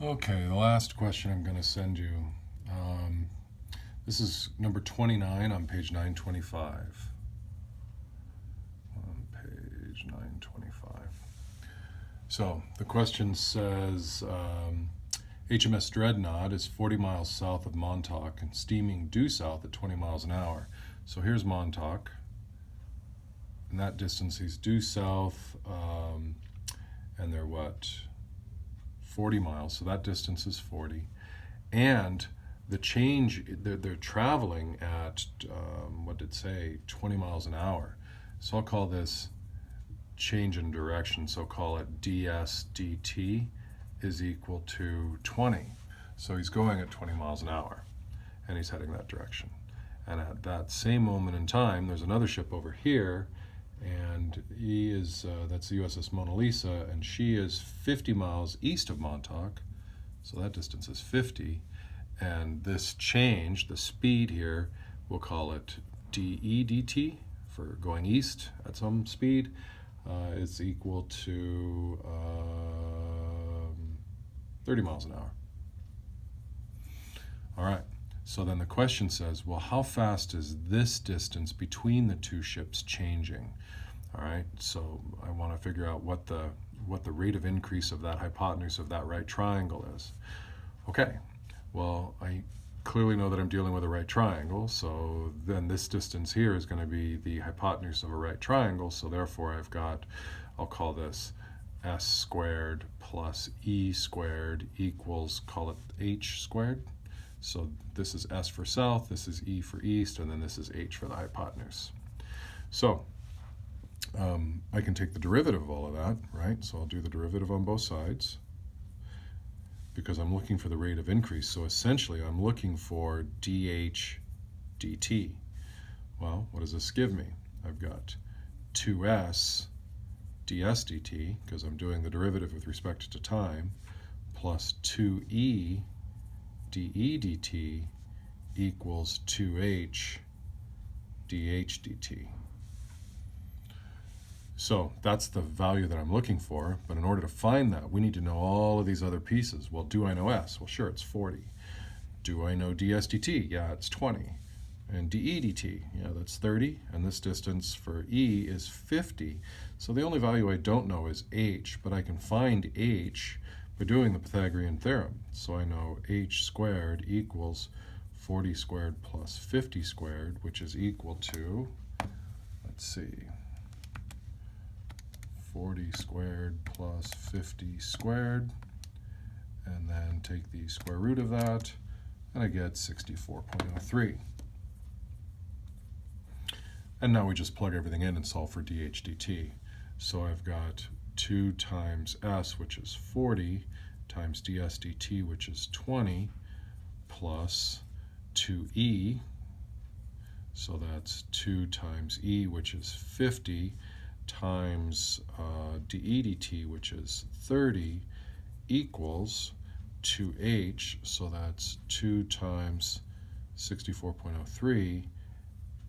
Okay, the last question I'm going to send you. This is number 29 on page 925. On page 925. So the question says HMS Dreadnought is 40 miles south of Montauk and steaming due south at 20 miles an hour. So here's Montauk. And that distance he's due south, and they're what? 40 miles, so that distance is 40. And the change, they're traveling at, what did it say, 20 miles an hour. So I'll call this change in direction, so call it ds dt is equal to 20. So he's going at 20 miles an hour, and he's heading that direction. And at that same moment in time, there's another ship over here, and he is, that's the USS Mona Lisa, and she is 50 miles east of Montauk, so that distance is 50, and this change, the speed here, we'll call it dE dt, for going east at some speed, is equal to 30 miles an hour. All right. So then the question says, well, how fast is this distance between the two ships changing? All right, so I want to figure out what the rate of increase of that hypotenuse of that right triangle is. Okay, well, I clearly know that I'm dealing with a right triangle, so then this distance here is going to be the hypotenuse of a right triangle, so therefore I've got, I'll call this s squared plus e squared equals, call it h squared. So this is s for south, this is e for east, and then this is h for the hypotenuse. So I can take the derivative of all of that, right? So I'll do the derivative on both sides because I'm looking for the rate of increase. So essentially I'm looking for dh dt. Well, what does this give me? I've got 2s ds dt, because I'm doing the derivative with respect to time, plus 2e dE dt equals 2h dH dt. So that's the value that I'm looking for, but in order to find that, we need to know all of these other pieces. Well, do I know s? Well, sure, it's 40. Do I know ds dt? Yeah, it's 20. And dE dt, yeah, that's 30. And this distance for e is 50. So the only value I don't know is h, but I can find h by doing the Pythagorean theorem. So I know h squared equals 40 squared plus 50 squared, which is equal to, let's see, 40 squared plus 50 squared, and then take the square root of that, and I get 64.03. And now we just plug everything in and solve for dH dt. So I've got 2 times s, which is 40, times ds dt, which is 20, plus 2e, so that's 2 times e, which is 50, times dE dt, which is 30, equals 2h, so that's 2 times 64.03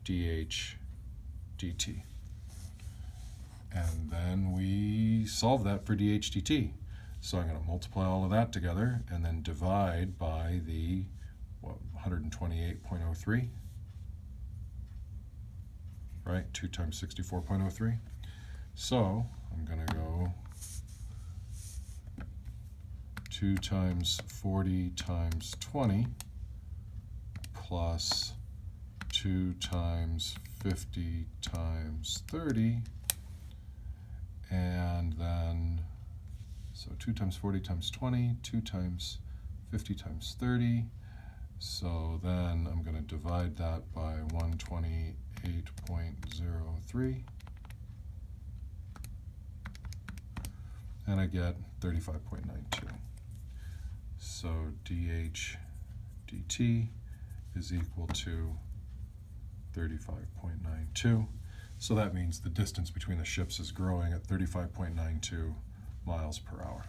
dH dt. And then we solve that for dH dt. So I'm going to multiply all of that together and then divide by the 128.03, right? 2 times 64.03. So I'm going to go 2 times 40 times 20 plus 2 times 50 times 30, and then, so 2 times 40 times 20, 2 times 50 times 30, so then I'm going to divide that by 128.03, and I get 35.92. So dH dt is equal to 35.92. So that means the distance between the ships is growing at 35.92 miles per hour.